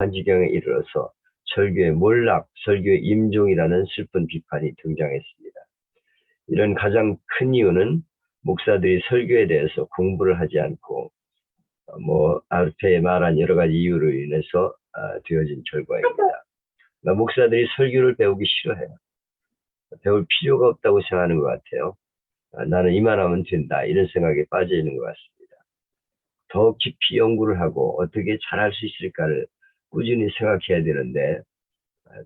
지경에 이르러서 설교의 몰락, 설교의 임종이라는 슬픈 비판이 등장했습니다. 이런 가장 큰 이유는 목사들이 설교에 대해서 공부를 하지 않고 앞에 말한 여러 가지 이유로 인해서 되어진 결과입니다. 목사들이 설교를 배우기 싫어해요. 배울 필요가 없다고 생각하는 것 같아요. 나는 이만하면 된다 이런 생각에 빠져 있는 것 같습니다. 더 깊이 연구를 하고 어떻게 잘할 수 있을까를 꾸준히 생각해야 되는데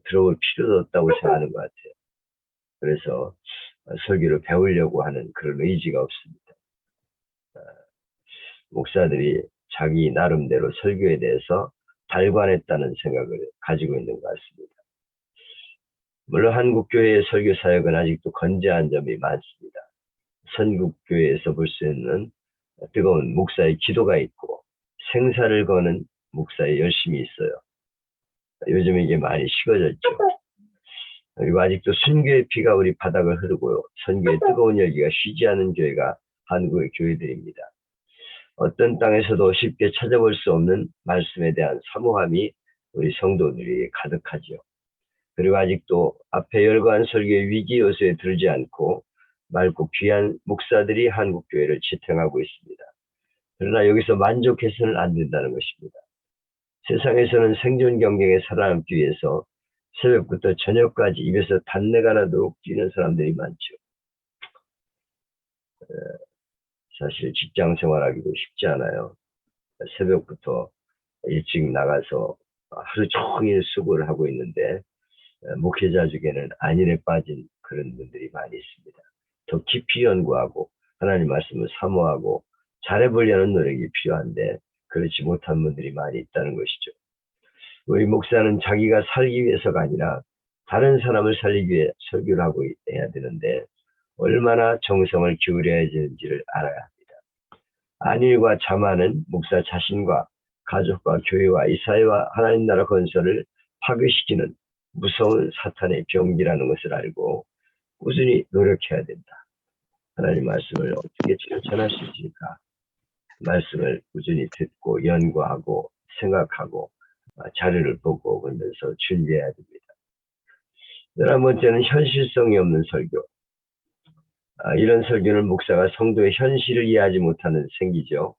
들어볼 필요도 없다고 생각하는 것 같아요. 그래서 설교를 배우려고 하는 그런 의지가 없습니다. 목사들이 자기 나름대로 설교에 대해서 달관했다는 생각을 가지고 있는 것 같습니다. 물론 한국교회의 설교 사역은 아직도 건재한 점이 많습니다. 선국교회에서 볼 수 있는 뜨거운 목사의 기도가 있고 생사를 거는 목사의 열심이 있어요. 요즘 이게 많이 식어졌죠. 그리고 아직도 순교의 피가 우리 바닥을 흐르고요. 선교의 뜨거운 열기가 쉬지 않은 교회가 한국의 교회들입니다. 어떤 땅에서도 쉽게 찾아볼 수 없는 말씀에 대한 사모함이 우리 성도들이 가득하죠. 그리고 아직도 앞에 열거한 설교의 위기 요소에 들지 않고 맑고 귀한 목사들이 한국교회를 지탱하고 있습니다. 그러나 여기서 만족해서는 안 된다는 것입니다. 세상에서는 생존 경쟁에 살아남기 위해서 새벽부터 저녁까지 입에서 단내가 나도록 뛰는 사람들이 많죠. 사실 직장 생활하기도 쉽지 않아요. 새벽부터 일찍 나가서 하루 종일 수고를 하고 있는데 목회자 중에는 안일에 빠진 그런 분들이 많이 있습니다. 더 깊이 연구하고 하나님 말씀을 사모하고 잘해보려는 노력이 필요한데 그렇지 못한 분들이 많이 있다는 것이죠. 우리 목사는 자기가 살기 위해서가 아니라 다른 사람을 살리기 위해 설교를 하고 해야 되는데 얼마나 정성을 기울여야 되는지를 알아야 합니다. 안일과 자만은 목사 자신과 가족과 교회와 이 사회와 하나님 나라 건설을 파괴시키는 무서운 사탄의 병기라는 것을 알고 꾸준히 노력해야 된다. 하나님 말씀을 어떻게 전할 수 있을까? 말씀을 꾸준히 듣고 연구하고 생각하고 자료를 보고 그러면서 준비해야 됩니다. 11번째는 현실성이 없는 설교. 이런 설교는 목사가 성도의 현실을 이해하지 못하는 생기죠.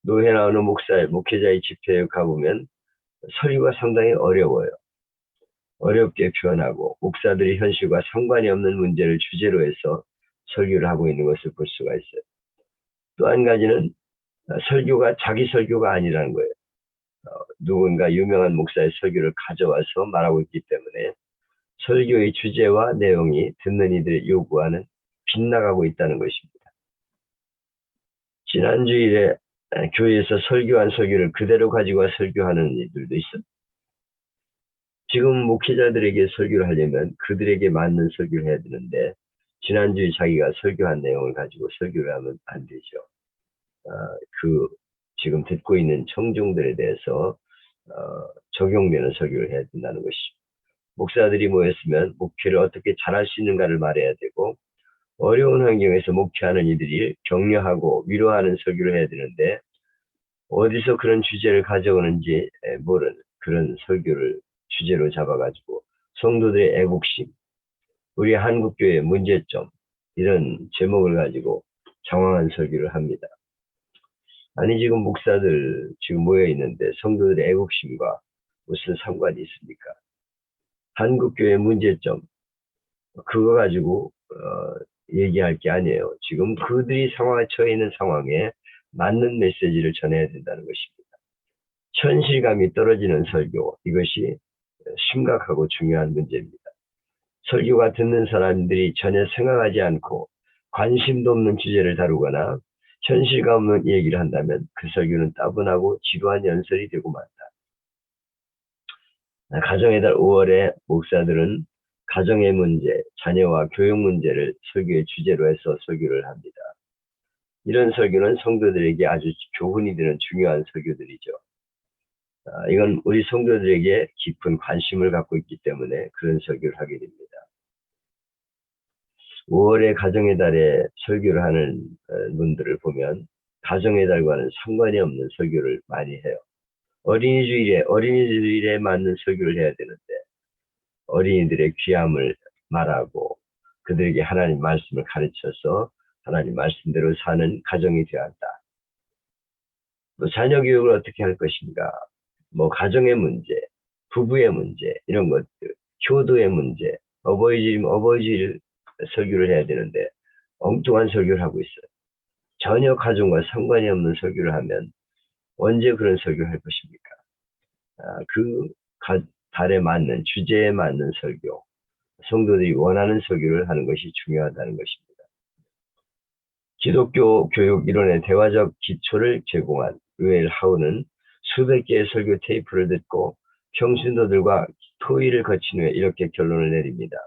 노회나 어느 목회자의 집회에 가보면 설교가 상당히 어려워요. 어렵게 표현하고 목사들이 현실과 상관이 없는 문제를 주제로 해서 설교를 하고 있는 것을 볼 수가 있어요. 또 한 가지는 설교가 자기 설교가 아니라는 거예요. 누군가 유명한 목사의 설교를 가져와서 말하고 있기 때문에 설교의 주제와 내용이 듣는 이들이 요구하는 빗나가고 있다는 것입니다. 지난 주일에 교회에서 설교한 설교를 그대로 가지고 와 설교하는 이들도 있어요. 지금 목회자들에게 설교를 하려면 그들에게 맞는 설교를 해야 되는데 지난주에 자기가 설교한 내용을 가지고 설교를 하면 안 되죠. 지금 듣고 있는 청중들에 대해서 적용되는 설교를 해야 된다는 것이죠. 목사들이 모였으면 목회를 어떻게 잘할 수 있는가를 말해야 되고 어려운 환경에서 목회하는 이들이 격려하고 위로하는 설교를 해야 되는데 어디서 그런 주제를 가져오는지 모르는 그런 설교를 주제로 잡아가지고 성도들의 애국심, 우리 한국교회의 문제점 이런 제목을 가지고 장황한 설교를 합니다. 아니 지금 목사들 지금 모여 있는데 성도들의 애국심과 무슨 상관이 있습니까? 한국교회 문제점 그거 가지고 얘기할 게 아니에요. 지금 그들이 상황에 처해 있는 상황에 맞는 메시지를 전해야 된다는 것입니다. 현실감이 떨어지는 설교 이것이 심각하고 중요한 문제입니다. 설교가 듣는 사람들이 전혀 생각하지 않고 관심도 없는 주제를 다루거나 현실감 없는 얘기를 한다면 그 설교는 따분하고 지루한 연설이 되고 만다. 가정의 달 5월에 목사들은 가정의 문제, 자녀와 교육 문제를 설교의 주제로 해서 설교를 합니다. 이런 설교는 성도들에게 아주 교훈이 되는 중요한 설교들이죠. 이건 우리 성도들에게 깊은 관심을 갖고 있기 때문에 그런 설교를 하게 됩니다. 5월에 가정의 달에 설교를 하는 분들을 보면 가정의 달과는 상관이 없는 설교를 많이 해요. 어린이주일에 맞는 설교를 해야 되는데, 어린이들의 귀함을 말하고, 그들에게 하나님 말씀을 가르쳐서 하나님 말씀대로 사는 가정이 되어야 한다. 뭐 자녀 교육을 어떻게 할 것인가, 뭐 가정의 문제, 부부의 문제, 이런 것들, 효도의 문제, 어버이질이면 어버이질 설교를 해야 되는데 엉뚱한 설교를 하고 있어요. 전혀 가정과 상관이 없는 설교를 하면 언제 그런 설교를 할 것입니까? 그 달에 맞는, 주제에 맞는 설교, 성도들이 원하는 설교를 하는 것이 중요하다는 것입니다. 기독교 교육 이론의 대화적 기초를 제공한 의엘 하우는 수백 개의 설교 테이프를 듣고 평신도들과 토의를 거친 후에 이렇게 결론을 내립니다.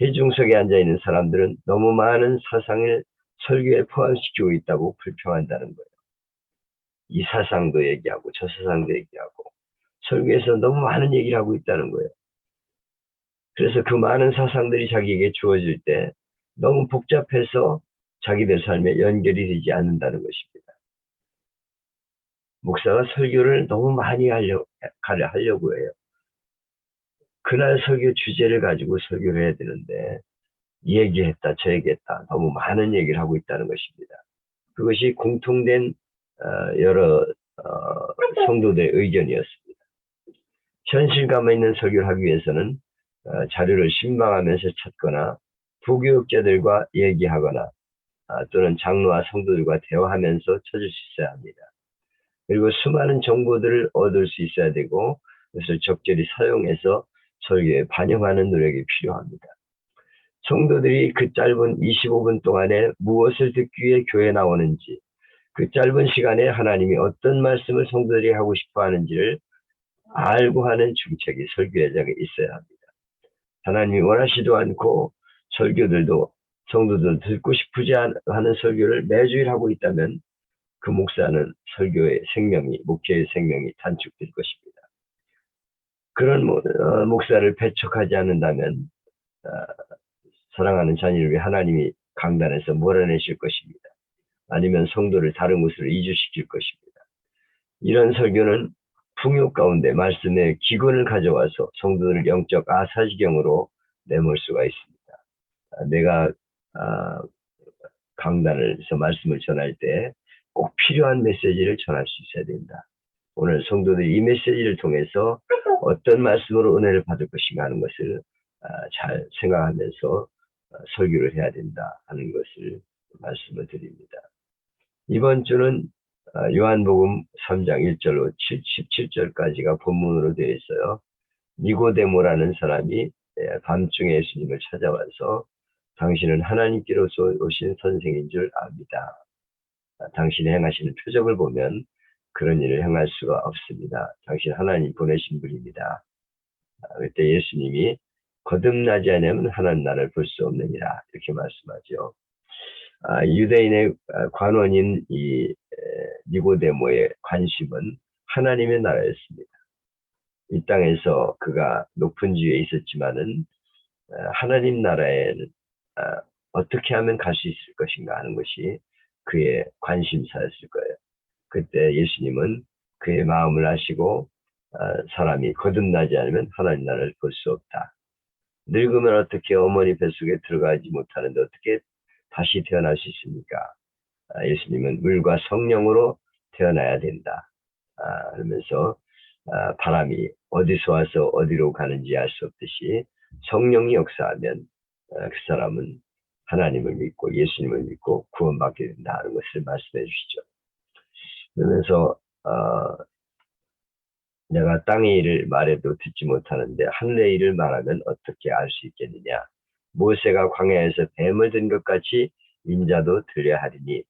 회중석에 앉아있는 사람들은 너무 많은 사상을 설교에 포함시키고 있다고 불평한다는 거예요. 이 사상도 얘기하고 저 사상도 얘기하고 설교에서 너무 많은 얘기를 하고 있다는 거예요. 그래서 그 많은 사상들이 자기에게 주어질 때 너무 복잡해서 자기들 삶에 연결이 되지 않는다는 것입니다. 목사가 설교를 너무 많이 하려고 해요. 그날 설교 주제를 가지고 설교를 해야 되는데 이 얘기했다 저 얘기했다 너무 많은 얘기를 하고 있다는 것입니다. 그것이 공통된 여러 성도들의 의견이었습니다. 현실감 있는 설교를 하기 위해서는 자료를 신방하면서 찾거나 부교육자들과 얘기하거나 또는 장로와 성도들과 대화하면서 찾을 수 있어야 합니다. 그리고 수많은 정보들을 얻을 수 있어야 되고 그것을 적절히 사용해서 설교에 반영하는 노력이 필요합니다. 성도들이 그 짧은 25분 동안에 무엇을 듣기 위해 교회에 나오는지, 그 짧은 시간에 하나님이 어떤 말씀을 성도들이 하고 싶어 하는지를 알고 하는 중책이 설교회장에 있어야 합니다. 하나님이 원하시도 않고 설교들도 성도들 듣고 싶지 않은 설교를 매주일 하고 있다면 그 목사는 설교의 생명이, 목회의 생명이 단축될 것입니다. 그런 목사를 배척하지 않는다면 사랑하는 자녀를 위해 하나님이 강단에서 몰아내실 것입니다. 아니면 성도를 다른 곳으로 이주시킬 것입니다. 이런 설교는 풍요 가운데 말씀의 기근을 가져와서 성도들을 영적 아사지경으로 내몰 수가 있습니다. 내가 강단에서 말씀을 전할 때 꼭 필요한 메시지를 전할 수 있어야 된다. 오늘 성도들이 이 메시지를 통해서 어떤 말씀으로 은혜를 받을 것인가 하는 것을 잘 생각하면서 설교를 해야 된다 하는 것을 말씀을 드립니다. 이번 주는 요한복음 3장 1절로 17절까지가 본문으로 되어 있어요. 니고데모라는 사람이 밤중에 예수님을 찾아와서 당신은 하나님께로서 오신 선생인 줄 압니다. 당신이 행하시는 표적을 보면 그런 일을 행할 수가 없습니다. 당신 하나님 보내신 분입니다. 그때 예수님이 거듭나지 않으면 하나님 나라를 볼 수 없느니라 이렇게 말씀하죠. 유대인의 관원인 이 니고데모의 관심은 하나님의 나라였습니다. 이 땅에서 그가 높은 지위에 있었지만은 하나님 나라에는 어떻게 하면 갈 수 있을 것인가 하는 것이 그의 관심사였을 거예요. 그때 예수님은 그의 마음을 아시고 사람이 거듭나지 않으면 하나님 나라를 볼 수 없다. 늙으면 어떻게 어머니 뱃속에 들어가지 못하는데 어떻게 다시 태어날 수 있습니까? 예수님은 물과 성령으로 태어나야 된다. 그러면서 바람이 어디서 와서 어디로 가는지 알 수 없듯이 성령이 역사하면 그 사람은 하나님을 믿고 예수님을 믿고 구원받게 된다 하는 것을 말씀해 주시죠. 그러면서 내가 땅의 일을 말해도 듣지 못하는데 하늘의 일을 말하면 어떻게 알 수 있겠느냐. 모세가 광야에서 뱀을 든 것 같이 인자도 들려 하리니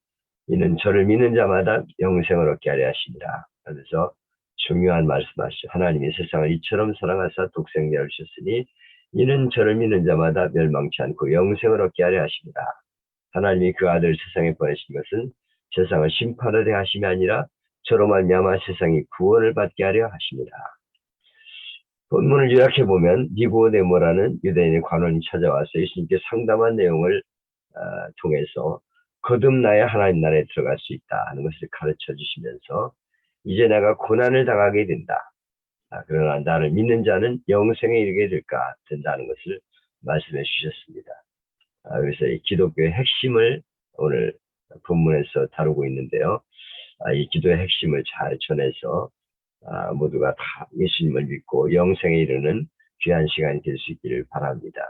이는 저를 믿는 자마다 영생을 얻게 하려 하시니라. 그래서 중요한 말씀하시죠. 하나님이 세상을 이처럼 사랑하사 독생자를 주셨으니 이는 저를 믿는 자마다 멸망치 않고 영생을 얻게 하려 하십니다. 하나님이 그 아들 세상에 보내신 것은 세상을 심판하려 하심이 아니라 저로 말미암아 세상이 구원을 받게 하려 하십니다. 본문을 요약해 보면 니고데모라는 유대인의 관원이 찾아와서 예수님께 상담한 내용을 통해서 거듭나야 하나님 나라에 들어갈 수 있다 하는 것을 가르쳐 주시면서 이제 내가 고난을 당하게 된다. 그러나 나를 믿는 자는 영생에 이르게 된다는 것을 말씀해 주셨습니다. 그래서 이 기독교의 핵심을 오늘 본문에서 다루고 있는데요. 이 기도의 핵심을 잘 전해서 모두가 다 예수님을 믿고 영생에 이르는 귀한 시간이 될 수 있기를 바랍니다.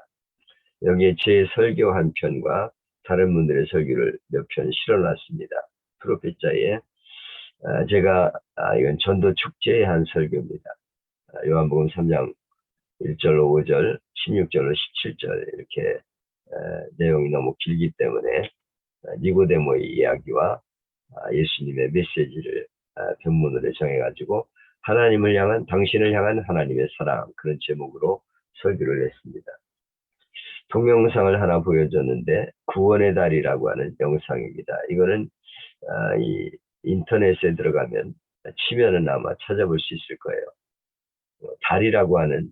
여기에 제 설교 한 편과 다른 분들의 설교를 몇 편 실어놨습니다. 프로페자에 제가 이건 전도 축제의 한 설교입니다. 요한복음 3장 1절, 5절, 16절로 17절 이렇게 내용이 너무 길기 때문에 니고데모의 이야기와 예수님의 메시지를 본문으로 정해가지고 하나님을 향한 당신을 향한 하나님의 사랑 그런 제목으로 설교를 했습니다. 동영상을 하나 보여줬는데 구원의 달이라고 하는 영상입니다. 이거는 이 인터넷에 들어가면 치면은 아마 찾아볼 수 있을 거예요. 달이라고 하는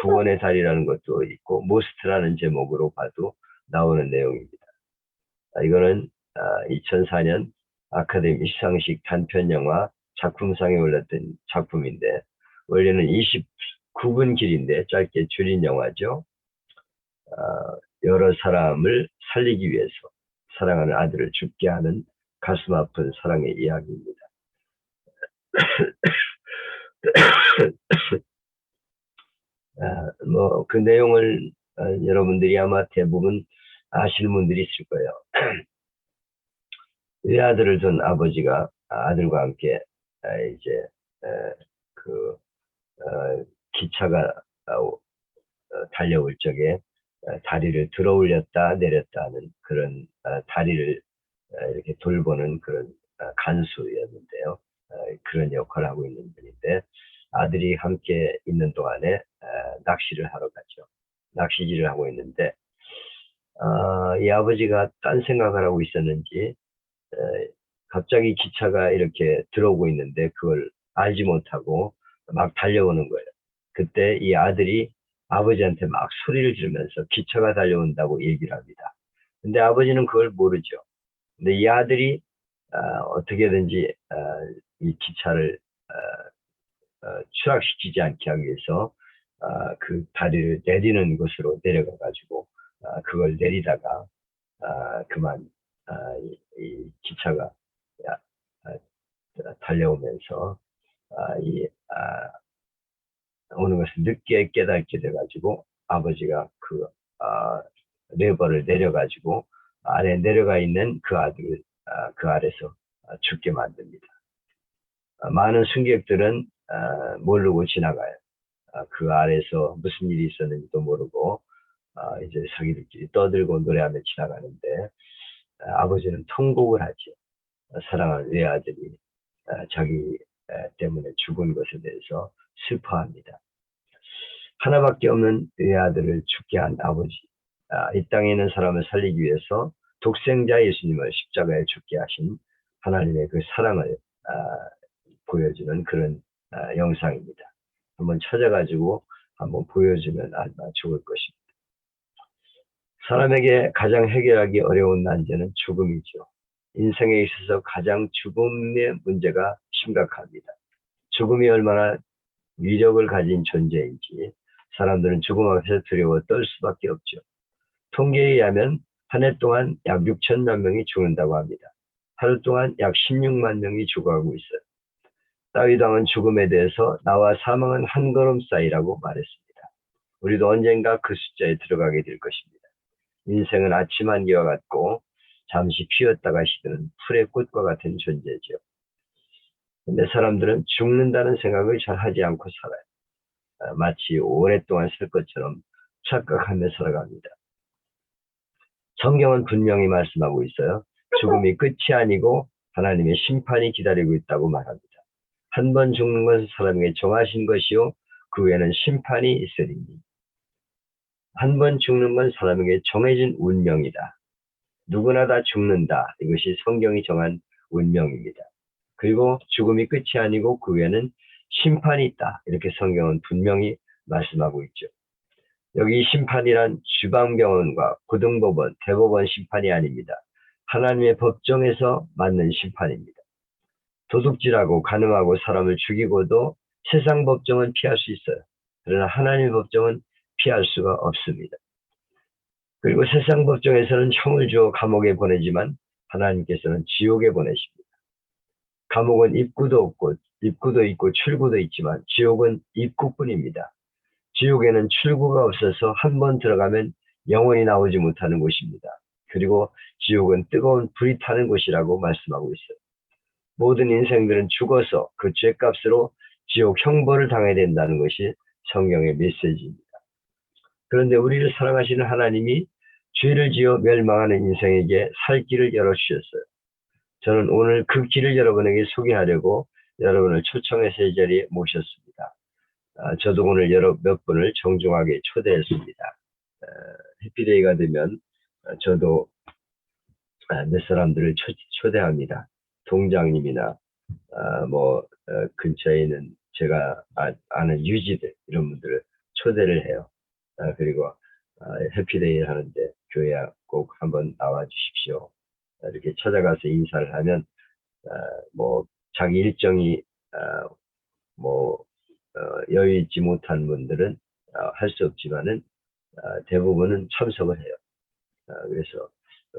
구원의 달이라는 것도 있고 모스트라는 제목으로 봐도 나오는 내용입니다. 이거는 2004년 아카데미 시상식 단편영화 작품상에 올랐던 작품인데 원래는 29분 길인데 짧게 줄인 영화죠. 여러 사람을 살리기 위해서 사랑하는 아들을 죽게 하는 가슴 아픈 사랑의 이야기입니다. 그 내용을 여러분들이 아마 대부분 아시는 분들이 있을 거예요. 외아들을 둔 아버지가 아들과 함께 이제 그 기차가 달려올 적에 다리를 들어 올렸다 내렸다 하는 그런 다리를 이렇게 돌보는 그런 간수였는데요. 그런 역할을 하고 있는 분인데 아들이 함께 있는 동안에 낚시를 하러 갔죠. 낚시질을 하고 있는데 이 아버지가 딴 생각을 하고 있었는지 갑자기 기차가 이렇게 들어오고 있는데 그걸 알지 못하고 막 달려오는 거예요. 그때 이 아들이 아버지한테 막 소리를 지르면서 기차가 달려온다고 얘기를 합니다. 근데 아버지는 그걸 모르죠. 근데 이 아들이 어떻게든지 이 기차를 추락시키지 않게 하기 위해서 그 다리를 내리는 곳으로 내려가 가지고 그걸 내리다가 그만 이 기차가 달려오면서 오는 것을 늦게 깨닫게 돼가지고 아버지가 그 레버를 내려가지고 아래 내려가 있는 그 아들을 그 아래서 죽게 만듭니다. 많은 승객들은 모르고 지나가요. 그 아래서 무슨 일이 있었는지도 모르고 이제 자기들끼리 떠들고 노래하며 지나가는데 아버지는 통곡을 하죠. 사랑하는 외아들이 자기 때문에 죽은 것에 대해서 슬퍼합니다. 하나밖에 없는 외아들을 죽게 한 아버지, 이 땅에 있는 사람을 살리기 위해서 독생자 예수님을 십자가에 죽게 하신 하나님의 그 사랑을 보여주는 그런 영상입니다. 한번 찾아가지고 한번 보여주면 아마 좋을 것입니다. 사람에게 가장 해결하기 어려운 난제는 죽음이죠. 인생에 있어서 가장 죽음의 문제가 심각합니다. 죽음이 얼마나 위력을 가진 존재인지 사람들은 죽음 앞에서 두려워 떨 수밖에 없죠. 통계에 의하면 한 해 동안 약 6천만 명이 죽는다고 합니다. 하루 동안 약 16만 명이 죽어가고 있어요. 다윗 왕은 죽음에 대해서 나와 사망은 한 걸음 사이라고 말했습니다. 우리도 언젠가 그 숫자에 들어가게 될 것입니다. 인생은 아침 한기와 같고 잠시 피었다가 시드는 풀의 꽃과 같은 존재죠. 근데 사람들은 죽는다는 생각을 잘 하지 않고 살아요. 마치 오랫동안 살 것처럼 착각하며 살아갑니다. 성경은 분명히 말씀하고 있어요. 죽음이 끝이 아니고 하나님의 심판이 기다리고 있다고 말합니다. 한 번 죽는 것은 사람에게 정하신 것이요 그 후에는 심판이 있으리니. 한 번 죽는 건 사람에게 정해진 운명이다. 누구나 다 죽는다. 이것이 성경이 정한 운명입니다. 그리고 죽음이 끝이 아니고 그 후에는 심판이 있다. 이렇게 성경은 분명히 말씀하고 있죠. 여기 심판이란 주방병원과 고등법원, 대법원 심판이 아닙니다. 하나님의 법정에서 맞는 심판입니다. 도둑질하고 간음하고 사람을 죽이고도 세상 법정은 피할 수 있어요. 그러나 하나님의 법정은 피할 수가 없습니다. 그리고 세상 법정에서는 형을 주어 감옥에 보내지만 하나님께서는 지옥에 보내십니다. 감옥은 입구도 있고 출구도 있지만 지옥은 입구뿐입니다. 지옥에는 출구가 없어서 한 번 들어가면 영원히 나오지 못하는 곳입니다. 그리고 지옥은 뜨거운 불이 타는 곳이라고 말씀하고 있어요. 모든 인생들은 죽어서 그 죄값으로 지옥 형벌을 당해야 된다는 것이 성경의 메시지입니다. 그런데 우리를 사랑하시는 하나님이 죄를 지어 멸망하는 인생에게 살 길을 열어주셨어요. 저는 오늘 그 길을 여러분에게 소개하려고 여러분을 초청해서 이 자리에 모셨습니다. 저도 오늘 몇 분을 정중하게 초대했습니다. 해피데이가 되면 저도 몇 사람들을 초대합니다. 동장님이나 근처에 있는 제가 아는 유지들 이런 분들을 초대를 해요. 그리고 해피데이 하는데 교회에 꼭 한번 나와 주십시오. 이렇게 찾아가서 인사를 하면 자기 일정이 여유 있지 못한 분들은 할 수 없지만은 대부분은 참석을 해요. 그래서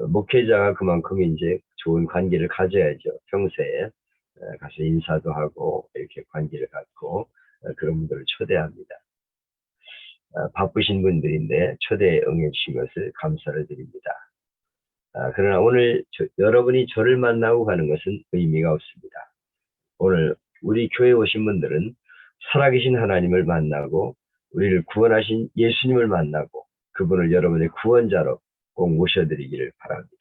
목회자가 그만큼 이제 좋은 관계를 가져야죠. 평소에 가서 인사도 하고 이렇게 관계를 갖고 그런 분들을 초대합니다. 바쁘신 분들인데 초대에 응해주신 것을 감사를 드립니다. 그러나 오늘 여러분이 저를 만나고 가는 것은 의미가 없습니다. 오늘 우리 교회에 오신 분들은 살아계신 하나님을 만나고 우리를 구원하신 예수님을 만나고 그분을 여러분의 구원자로 꼭 모셔드리기를 바랍니다.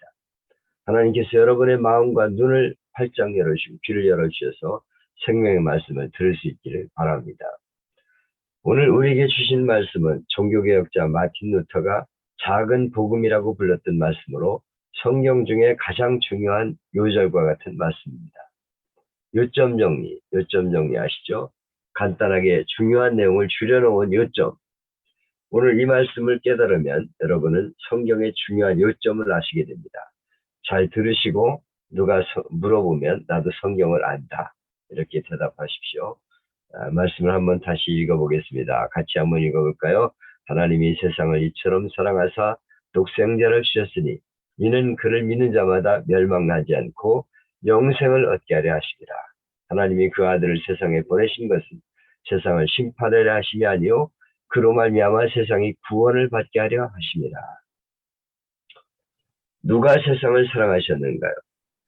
하나님께서 여러분의 마음과 눈을 활짝 열어주시고 귀를 열어주셔서 생명의 말씀을 들을 수 있기를 바랍니다. 오늘 우리에게 주신 말씀은 종교개혁자 마틴 루터가 작은 복음이라고 불렀던 말씀으로 성경 중에 가장 중요한 요절과 같은 말씀입니다. 요점 정리 아시죠? 간단하게 중요한 내용을 줄여놓은 요점. 오늘 이 말씀을 깨달으면 여러분은 성경의 중요한 요점을 아시게 됩니다. 잘 들으시고 누가 물어보면 나도 성경을 안다. 이렇게 대답하십시오. 말씀을 한번 다시 읽어보겠습니다. 같이 한번 읽어볼까요? 하나님이 세상을 이처럼 사랑하사 독생자를 주셨으니 이는 그를 믿는 자마다 멸망하지 않고 영생을 얻게 하려 하시니라. 하나님이 그 아들을 세상에 보내신 것은 세상을 심판하려 하심이 아니요 그로 말미암아 세상이 구원을 받게 하려 하심이라. 누가 세상을 사랑하셨는가요?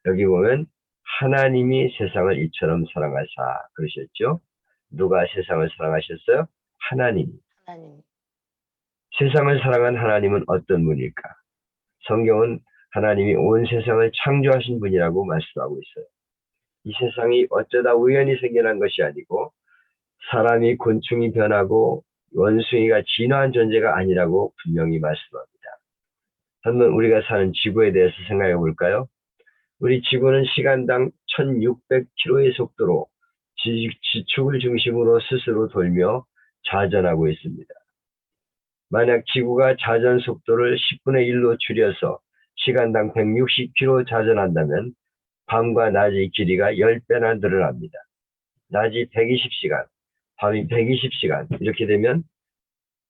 여기 보면 하나님이 세상을 이처럼 사랑하사 그러셨죠? 누가 세상을 사랑하셨어요? 하나님. 세상을 사랑한 하나님은 어떤 분일까? 성경은 하나님이 온 세상을 창조하신 분이라고 말씀하고 있어요. 이 세상이 어쩌다 우연히 생겨난 것이 아니고 사람이 곤충이 변하고 원숭이가 진화한 존재가 아니라고 분명히 말씀합니다. 한번 우리가 사는 지구에 대해서 생각해 볼까요? 우리 지구는 시간당 1600km의 속도로 지축을 중심으로 스스로 돌며 자전하고 있습니다. 만약 지구가 자전 속도를 10분의 1로 줄여서 시간당 160km 자전한다면 밤과 낮의 길이가 10배나 늘어납니다. 낮이 120시간, 밤이 120시간 이렇게 되면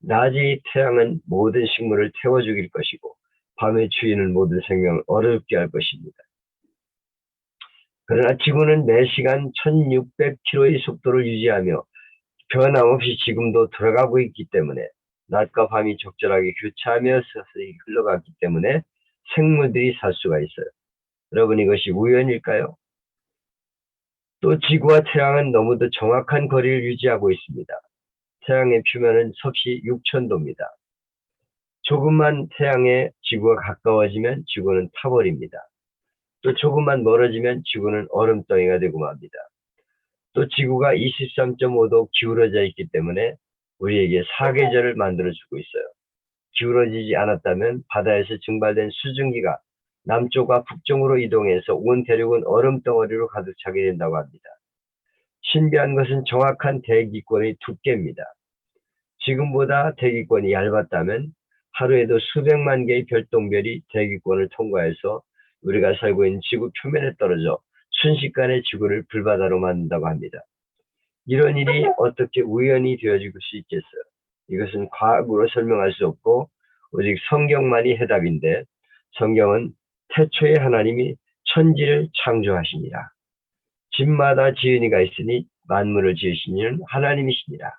낮의 태양은 모든 식물을 태워 죽일 것이고 밤의 추위는 모든 생명을 어렵게 할 것입니다. 그러나 지구는 매시간 1600km의 속도를 유지하며 변함없이 지금도 들어가고 있기 때문에 낮과 밤이 적절하게 교차하며 서서히 흘러갔기 때문에 생물들이 살 수가 있어요. 여러분 이것이 우연일까요? 또 지구와 태양은 너무도 정확한 거리를 유지하고 있습니다. 태양의 표면은 섭씨 6000도입니다. 조금만 태양에 지구가 가까워지면 지구는 타버립니다. 또 조금만 멀어지면 지구는 얼음덩이가 되고 맙니다. 또 지구가 23.5도 기울어져 있기 때문에 우리에게 사계절을 만들어주고 있어요. 기울어지지 않았다면 바다에서 증발된 수증기가 남쪽과 북쪽으로 이동해서 온 대륙은 얼음덩어리로 가득 차게 된다고 합니다. 신비한 것은 정확한 대기권의 두께입니다. 지금보다 대기권이 얇았다면 하루에도 수백만 개의 별똥별이 대기권을 통과해서 우리가 살고 있는 지구 표면에 떨어져 순식간에 지구를 불바다로 만든다고 합니다. 이런 일이 어떻게 우연히 되어질 수 있겠어요? 이것은 과학으로 설명할 수 없고 오직 성경만이 해답인데, 성경은 태초에 하나님이 천지를 창조하시니라. 집마다 지은이가 있으니 만물을 지으신 이는 하나님이시니라.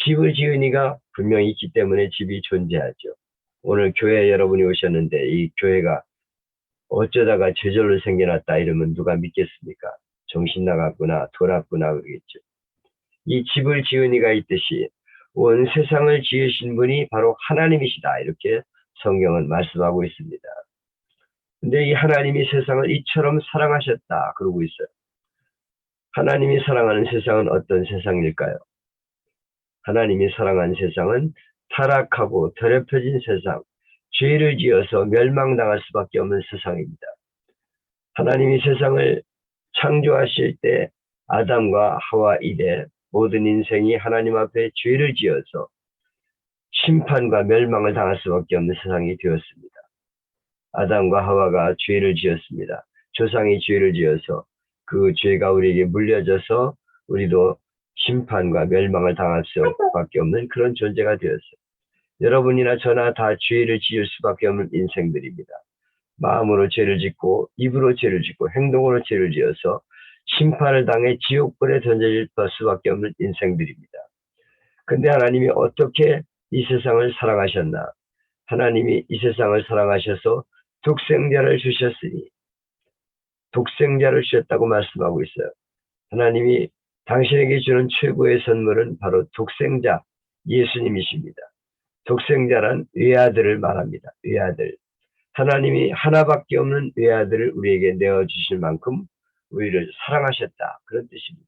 집을 지은 이가 분명히 있기 때문에 집이 존재하죠. 오늘 교회에 여러분이 오셨는데 이 교회가 어쩌다가 저절로 생겨났다 이러면 누가 믿겠습니까? 정신 나갔구나, 돌았구나 그러겠죠. 이 집을 지은 이가 있듯이 온 세상을 지으신 분이 바로 하나님이시다, 이렇게 성경은 말씀하고 있습니다. 근데 이 하나님이 세상을 이처럼 사랑하셨다 그러고 있어요. 하나님이 사랑하는 세상은 어떤 세상일까요? 하나님이 사랑하는 세상은 타락하고 더럽혀진 세상, 죄를 지어서 멸망당할 수밖에 없는 세상입니다. 하나님이 세상을 창조하실 때 아담과 하와 이래 모든 인생이 하나님 앞에 죄를 지어서 심판과 멸망을 당할 수밖에 없는 세상이 되었습니다. 아담과 하와가 죄를 지었습니다. 조상이 죄를 지어서 그 죄가 우리에게 물려져서 우리도 심판과 멸망을 당할 수밖에 없는 그런 존재가 되었어요. 여러분이나 저나 다 죄를 지을 수밖에 없는 인생들입니다. 마음으로 죄를 짓고 입으로 죄를 짓고 행동으로 죄를 지어서 심판을 당해 지옥불에 던져질 수밖에 없는 인생들입니다. 근데 하나님이 어떻게 이 세상을 사랑하셨나? 하나님이 이 세상을 사랑하셔서 독생자를 주셨으니, 독생자를 주셨다고 말씀하고 있어요. 하나님이 당신에게 주는 최고의 선물은 바로 독생자 예수님이십니다. 독생자란 외아들을 말합니다. 외아들. 하나님이 하나밖에 없는 외아들을 우리에게 내어주실 만큼 우리를 사랑하셨다, 그런 뜻입니다.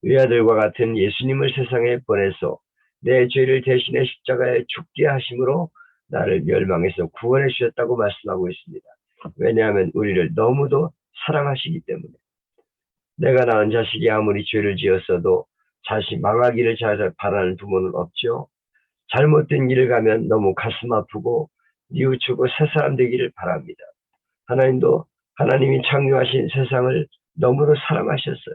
외아들과 같은 예수님을 세상에 보내서 내 죄를 대신해 십자가에 죽게 하심으로 나를 멸망해서 구원해 주셨다고 말씀하고 있습니다. 왜냐하면 우리를 너무도 사랑하시기 때문에. 내가 낳은 자식이 아무리 죄를 지었어도 자식 망하기를 잘 바라는 부모는 없죠. 잘못된 길을 가면 너무 가슴 아프고 뉘우치고 새 사람 되기를 바랍니다. 하나님도 하나님이 창조하신 세상을 너무도 사랑하셨어요.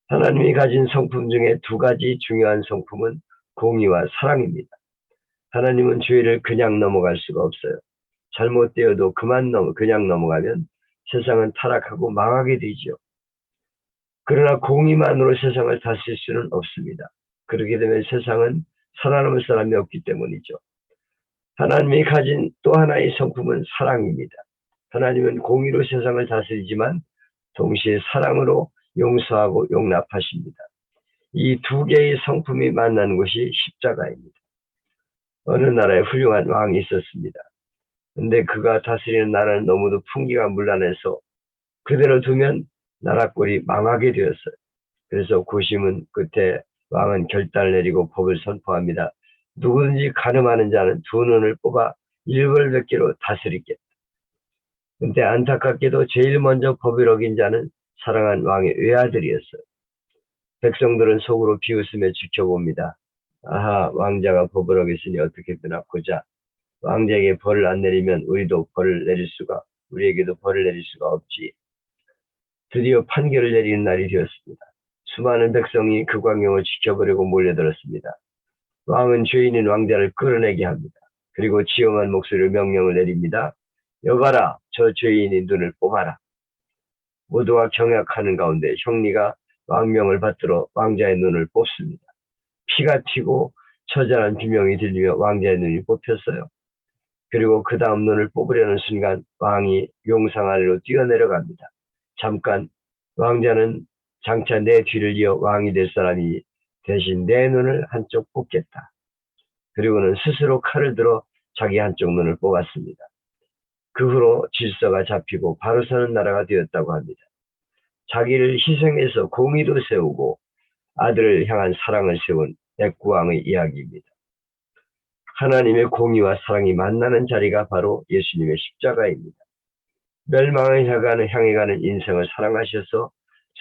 하나님이 가진 성품 중에 두 가지 중요한 성품은 공의와 사랑입니다. 하나님은 죄를 그냥 넘어갈 수가 없어요. 잘못되어도 그냥 넘어가면 세상은 타락하고 망하게 되죠. 그러나 공의만으로 세상을 다스릴 수는 없습니다. 그렇게 되면 세상은 살아남을 사람이 없기 때문이죠. 하나님이 가진 또 하나의 성품은 사랑입니다. 하나님은 공의로 세상을 다스리지만 동시에 사랑으로 용서하고 용납하십니다. 이 두 개의 성품이 만나는 곳이 십자가입니다. 어느 나라에 훌륭한 왕이 있었습니다. 근데 그가 다스리는 나라는 너무도 풍기가 문란해서 그대로 두면 나라 꼴이 망하게 되었어요. 그래서 고심은 끝에 왕은 결단을 내리고 법을 선포합니다. 누구든지 가늠하는 자는 두 눈을 뽑아 일벌백계로 다스리겠다. 근데 안타깝게도 제일 먼저 법을 어긴 자는 사랑한 왕의 외아들이었어요. 백성들은 속으로 비웃으며 지켜봅니다. 아하, 왕자가 법을 어겼으니 어떻게든 보자. 왕자에게 벌을 안 내리면 우리에게도 벌을 내릴 수가 없지. 드디어 판결을 내리는 날이 되었습니다. 수많은 백성이 그 광경을 지켜보려고 몰려들었습니다. 왕은 죄인인 왕자를 끌어내게 합니다. 그리고 지엄한 목소리로 명령을 내립니다. 여봐라, 저 죄인의 눈을 뽑아라. 모두가 경악하는 가운데 형리가 왕명을 받들어 왕자의 눈을 뽑습니다. 피가 튀고 처절한 비명이 들리며 왕자의 눈이 뽑혔어요. 그리고 그 다음 눈을 뽑으려는 순간 왕이 용상 아래로 뛰어내려갑니다. 잠깐, 왕자는 장차 내 뒤를 이어 왕이 될 사람이 대신 내 눈을 한쪽 뽑겠다. 그리고는 스스로 칼을 들어 자기 한쪽 눈을 뽑았습니다. 그 후로 질서가 잡히고 바로 서는 나라가 되었다고 합니다. 자기를 희생해서 공의도 세우고 아들을 향한 사랑을 세운 백구왕의 이야기입니다. 하나님의 공의와 사랑이 만나는 자리가 바로 예수님의 십자가입니다. 멸망을 향해 가는 인생을 사랑하셔서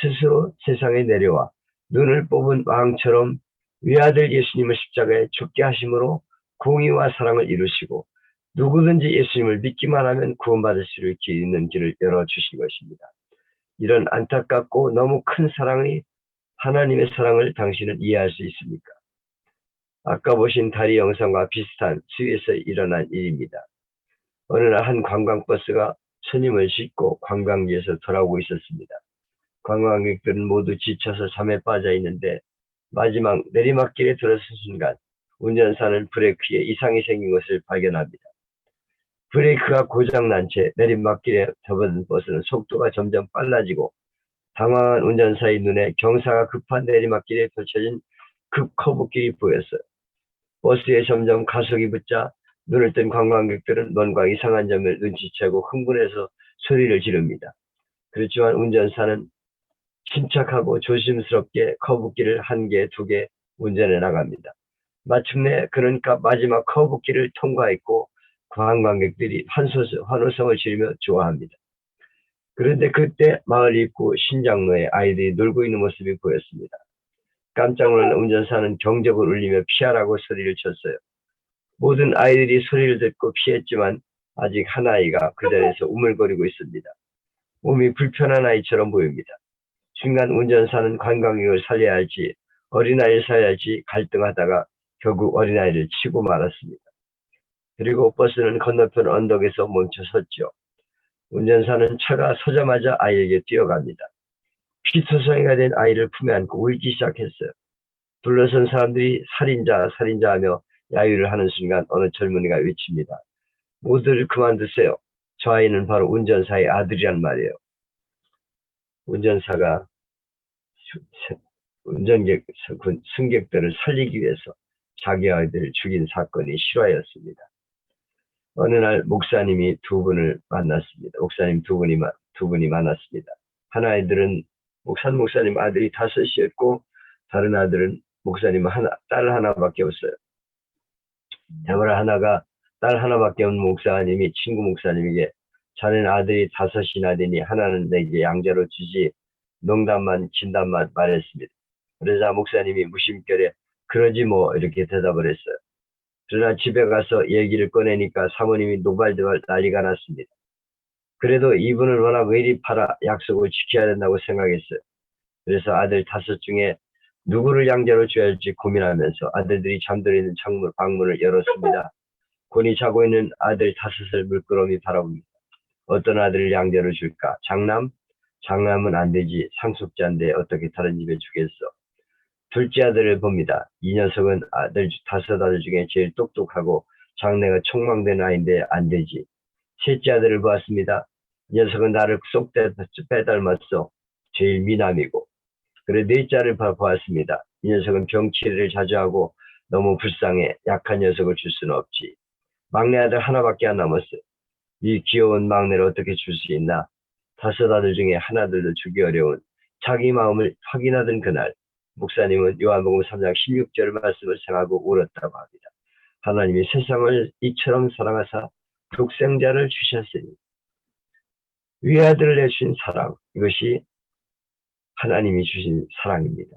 스스로 세상에 내려와 눈을 뽑은 왕처럼 외아들 예수님을 십자가에 죽게 하심으로 공의와 사랑을 이루시고 누구든지 예수님을 믿기만 하면 구원받을 수 있는 길을 열어주신 것입니다. 이런 안타깝고 너무 큰 사랑이 하나님의 사랑을 당신은 이해할 수 있습니까? 아까 보신 다리 영상과 비슷한 스위스에서 일어난 일입니다. 어느 날 한 관광버스가 손님을 싣고 관광지에서 돌아오고 있었습니다. 관광객들은 모두 지쳐서 잠에 빠져 있는데 마지막 내리막길에 들어선 순간 운전사는 브레이크에 이상이 생긴 것을 발견합니다. 브레이크가 고장난 채 내리막길에 접어든 버스는 속도가 점점 빨라지고 당황한 운전사의 눈에 경사가 급한 내리막길에 펼쳐진 급 커브길이 보였어요. 버스에 점점 가속이 붙자 눈을 뜬 관광객들은 뭔가 이상한 점을 눈치채고 흥분해서 소리를 지릅니다. 그렇지만 운전사는 침착하고 조심스럽게 커브길을 한 개, 두 개 운전해 나갑니다. 마침내 그는 마지막 커브길을 통과했고 관광객들이 환호성을 지르며 좋아합니다. 그런데 그때 마을 입구 신장로에 아이들이 놀고 있는 모습이 보였습니다. 깜짝 놀란 운전사는 경적을 울리며 피하라고 소리를 쳤어요. 모든 아이들이 소리를 듣고 피했지만 아직 한 아이가 그 자리에서 우물거리고 있습니다. 몸이 불편한 아이처럼 보입니다. 순간 운전사는 관광객을 살려야 할지 어린아이를 살려야 할지 갈등하다가 결국 어린아이를 치고 말았습니다. 그리고 버스는 건너편 언덕에서 멈춰 섰죠. 운전사는 차가 서자마자 아이에게 뛰어갑니다. 피투성이가 된 아이를 품에 안고 울기 시작했어요. 둘러선 사람들이 살인자, 살인자 하며 야유를 하는 순간 어느 젊은이가 외칩니다. 모두를 그만두세요. 저 아이는 바로 운전사의 아들이란 말이에요. 운전사가 승객들을 살리기 위해서 자기 아이들을 죽인 사건이 실화였습니다. 어느 날 목사님이 두 분을 만났습니다. 목사님 두 분이 만났습니다. 한 아이들은 목사님 아들이 5이었고 다른 아들은 목사님 딸 하나밖에 없어요. 대보라 딸 하나밖에 없는 목사님이 친구 목사님에게 자네는 아들이 5이나 되니 하나는 내게 양자로 주지 농담만 진담만 말했습니다. 그러자 목사님이 무심결에 그러지 뭐 이렇게 대답을 했어요. 그러나 집에 가서 얘기를 꺼내니까 사모님이 노발대발 난리가 났습니다. 그래도 이분은 워낙 외리파라 약속을 지켜야 된다고 생각했어요. 그래서 아들 5 중에 누구를 양자로 줘야 할지 고민하면서 아들들이 잠들어 있는 방문을 열었습니다. 곤히 자고 있는 아들 5을 물끄러미 바라봅니다. 어떤 아들을 양자로 줄까? 장남? 장남은 안 되지. 상속자인데 어떻게 다른 집에 주겠어? 둘째 아들을 봅니다. 이 녀석은 5 아들 중에 제일 똑똑하고 장래가 촉망된 아이인데 안 되지. 셋째 아들을 보았습니다. 이 녀석은 나를 쏙 빼닮았어. 제일 미남이고. 그래 넷째 아들을 보았습니다. 이 녀석은 병치레를 자주 하고 너무 불쌍해. 약한 녀석을 줄 수는 없지. 막내 아들 하나밖에 안 남았어요. 이 귀여운 막내를 어떻게 줄 수 있나? 5 아들 중에 하나들도 주기 어려운 자기 마음을 확인하던 그날 목사님은 요한복음 3장 16절 말씀을 생각하고 울었다고 합니다. 하나님이 세상을 이처럼 사랑하사 독생자를 주셨으니 외아들을 내신 사랑, 이것이 하나님이 주신 사랑입니다.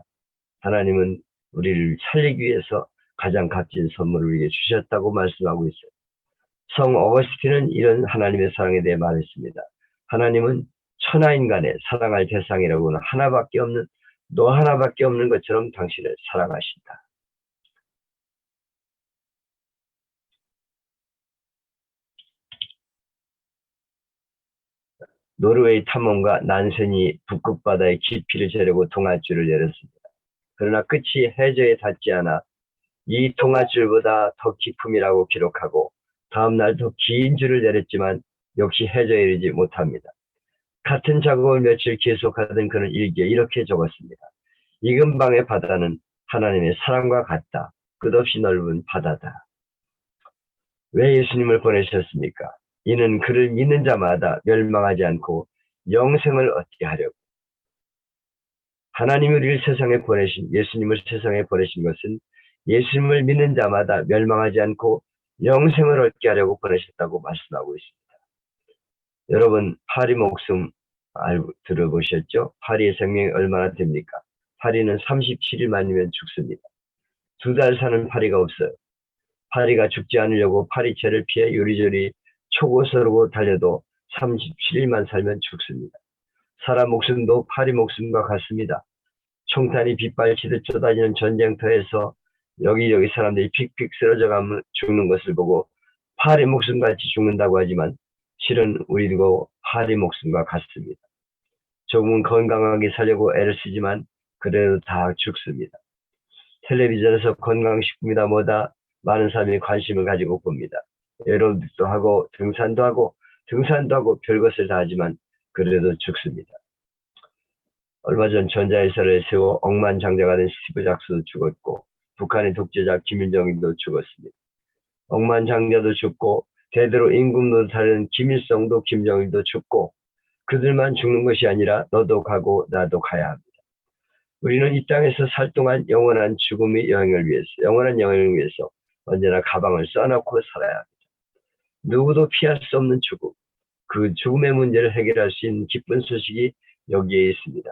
하나님은 우리를 살리기 위해서 가장 값진 선물을 우리에게 주셨다고 말씀하고 있어요. 성 어거스틴은 이런 하나님의 사랑에 대해 말했습니다. 하나님은 천하인간의 사랑할 대상이라고는 너 하나밖에 없는 것처럼 당신을 사랑하신다. 노르웨이 탐험가 난센이 북극 바다의 깊이를 재려고 동아줄을 내렸습니다. 그러나 끝이 해저에 닿지 않아 이 동아줄보다 더 깊음이라고 기록하고 다음날 더 긴 줄을 내렸지만 역시 해저에 이르지 못합니다. 같은 작업을 며칠 계속하던 그는 일기에 이렇게 적었습니다. 이 근방의 바다는 하나님의 사랑과 같다. 끝없이 넓은 바다다. 왜 예수님을 보내셨습니까? 이는 그를 믿는 자마다 멸망하지 않고 영생을 얻게 하려고. 하나님이 우리를 예수님을 세상에 보내신 것은 예수님을 믿는 자마다 멸망하지 않고 영생을 얻게 하려고 보내셨다고 말씀하고 있습니다. 여러분, 파리 목숨 들어보셨죠? 파리의 생명이 얼마나 됩니까? 파리는 37일 만이면 죽습니다. 2달 사는 파리가 없어요. 파리가 죽지 않으려고 파리채를 피해 요리조리 초고속으로 달려도 37일만 살면 죽습니다. 사람 목숨도 파리 목숨과 같습니다. 총탄이 빗발치듯 쏟아지는 전쟁터에서 여기저기 사람들이 픽픽 쓰러져 가면 죽는 것을 보고 파리 목숨같이 죽는다고 하지만 실은 우리도 파리 목숨과 같습니다. 조금은 건강하게 살려고 애를 쓰지만 그래도 다 죽습니다. 텔레비전에서 건강식품이다 뭐다 많은 사람이 관심을 가지고 봅니다. 에어로빅도 하고 등산도 하고 별것을 다 하지만 그래도 죽습니다. 얼마 전 전자회사를 세워 억만장자가 된 스티브 잡스도 죽었고 북한의 독재자 김일성도 죽었습니다. 억만장자도 죽고 대대로 임금 노릇하는 김일성도 김정일도 죽고 그들만 죽는 것이 아니라 너도 가고 나도 가야 합니다. 우리는 이 땅에서 살 동안 영원한 영원한 영혼을 위해서 언제나 가방을 써놓고 살아야 합니다. 누구도 피할 수 없는 죽음, 그 죽음의 문제를 해결할 수 있는 기쁜 소식이 여기에 있습니다.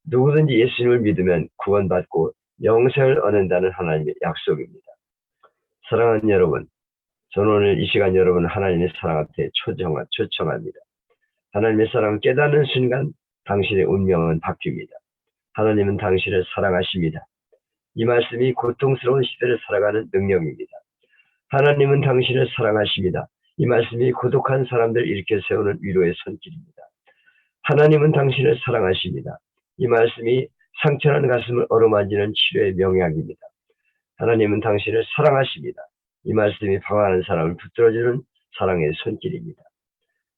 누구든지 예수님을 믿으면 구원받고 영생을 얻는다는 하나님의 약속입니다. 사랑하는 여러분, 저는 오늘 이 시간 여러분 하나님의 사랑 앞에 초청합니다. 하나님의 사랑을 깨닫는 순간 당신의 운명은 바뀝니다. 하나님은 당신을 사랑하십니다. 이 말씀이 고통스러운 시대를 살아가는 능력입니다. 하나님은 당신을 사랑하십니다. 이 말씀이 고독한 사람들을 일으켜 세우는 위로의 손길입니다. 하나님은 당신을 사랑하십니다. 이 말씀이 상처난 가슴을 어루만지는 치료의 명약입니다. 하나님은 당신을 사랑하십니다. 이 말씀이 방황하는 사람을 붙들어주는 사랑의 손길입니다.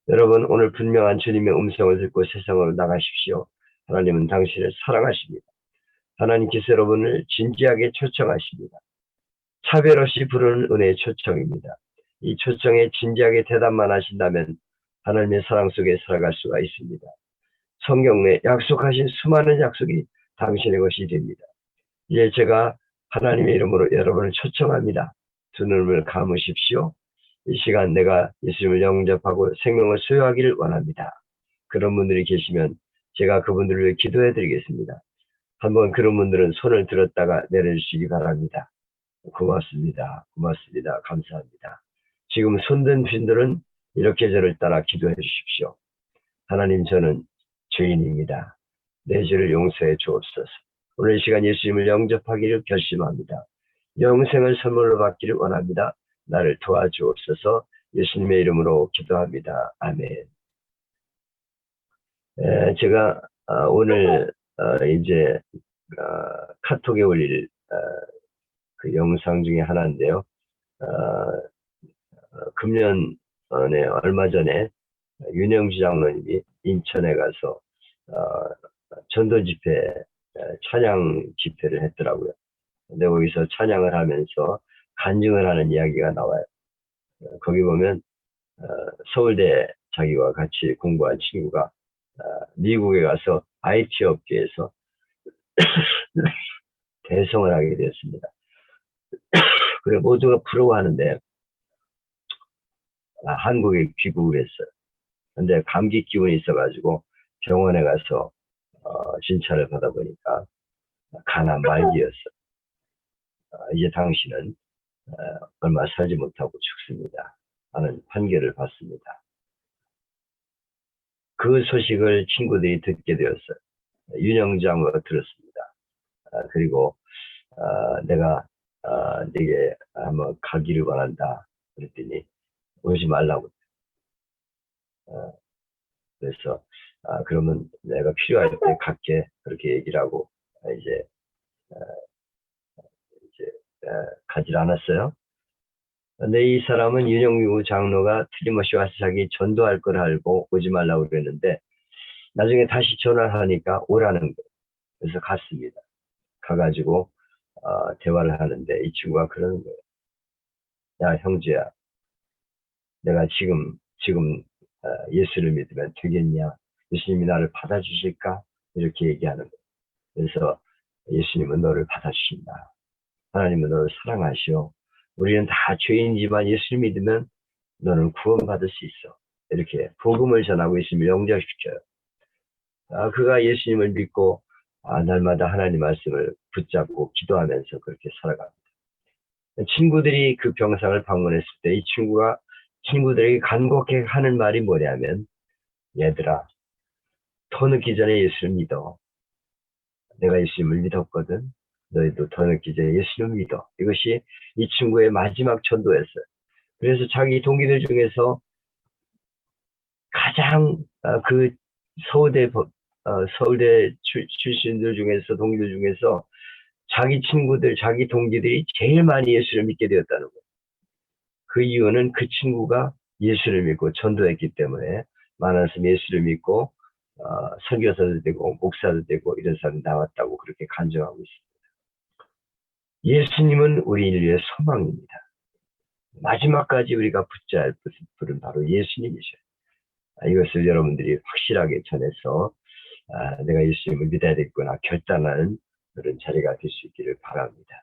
여러분, 오늘 분명한 주님의 음성을 듣고 세상으로 나가십시오. 하나님은 당신을 사랑하십니다. 하나님께서 여러분을 진지하게 초청하십니다. 차별 없이 부르는 은혜의 초청입니다. 이 초청에 진지하게 대답만 하신다면 하나님의 사랑 속에 살아갈 수가 있습니다. 성경 내 약속하신 수많은 약속이 당신의 것이 됩니다. 이제 제가 하나님의 이름으로 여러분을 초청합니다. 두 눈을 감으십시오. 이 시간 내가 예수님을 영접하고 생명을 소유하기를 원합니다. 그런 분들이 계시면 제가 그분들을 위해 기도해 드리겠습니다. 한번 그런 분들은 손을 들었다가 내려주시기 바랍니다. 고맙습니다. 감사합니다. 지금 손든 분들은 이렇게 저를 따라 기도해 주십시오. 하나님, 저는 죄인입니다. 내 죄를 용서해 주옵소서. 오늘 이 시간 예수님을 영접하기를 결심합니다. 영생을 선물로 받기를 원합니다. 나를 도와주옵소서. 예수님의 이름으로 기도합니다. 아멘. 제가 오늘 이제 카톡에 올릴 그 영상 중에 하나인데요. 금년에 얼마 전에 윤영주 장로님이 인천에 가서 전도 집회, 찬양 집회를 했더라고요. 근데 거기서 찬양을 하면서 간증을 하는 이야기가 나와요. 거기 보면 서울대 자기와 같이 공부한 친구가 미국에 가서 IT 업계에서 대성을 하게 되었습니다. 그래 모두가 부러워하는데 한국에 귀국을 했어요. 근데 감기 기운이 있어가지고 병원에 가서 진찰을 받아보니까 간암 말기였어요. 이제 당신은 얼마 살지 못하고 죽습니다. 하는 판결을 받습니다. 그 소식을 친구들이 듣게 되었어요. 윤영장으로 들었습니다. 그리고 내가 네게 한번 가기를 원한다. 그랬더니 오지 말라고. 그래서 그러면 내가 필요할 때 갈게. 그렇게 얘기를 하고 이제 가지 않았어요. 근데 이 사람은 윤영유 장로가 틀림없이 와서 자기 전도할 걸 알고 오지 말라고 그랬는데 나중에 다시 전화를 하니까 오라는 거예요. 그래서 갔습니다. 가가지고 대화를 하는데 이 친구가 그러는 거예요. 야 형제야, 내가 지금 예수를 믿으면 되겠냐? 예수님이 나를 받아주실까? 이렇게 얘기하는 거예요. 그래서 예수님은 너를 받아주신다. 하나님은 너를 사랑하시오. 우리는 다 죄인이지만 예수를 믿으면 너는 구원받을 수 있어. 이렇게 복음을 전하고 예수님을 영접시켜요. 그가 예수님을 믿고 날마다 하나님 말씀을 붙잡고 기도하면서 그렇게 살아갑니다. 친구들이 그 병상을 방문했을 때 이 친구가 친구들에게 간곡하게 하는 말이 뭐냐면 얘들아, 더 늦기 전에 예수를 믿어. 내가 예수님을 믿었거든. 너희도 더 늦기 전에 예수님을 믿어. 이것이 이 친구의 마지막 전도였어요. 그래서 자기 동기들 중에서 가장 그 서울대 서울대 출신들 중에서 동기들 중에서 자기 친구들, 자기 동기들이 제일 많이 예수를 믿게 되었다는 거예요. 그 이유는 그 친구가 예수를 믿고 전도했기 때문에 많은 사람이 예수를 믿고 설교사도 되고 목사도 되고 이런 사람이 나왔다고 그렇게 간증하고 있습니다. 예수님은 우리 인류의 소망입니다. 마지막까지 우리가 붙잡을 바로 예수님이셔요. 이것을 여러분들이 확실하게 전해서 내가 예수님을 믿어야 되겠구나 결단하는 그런 자리가 될 수 있기를 바랍니다.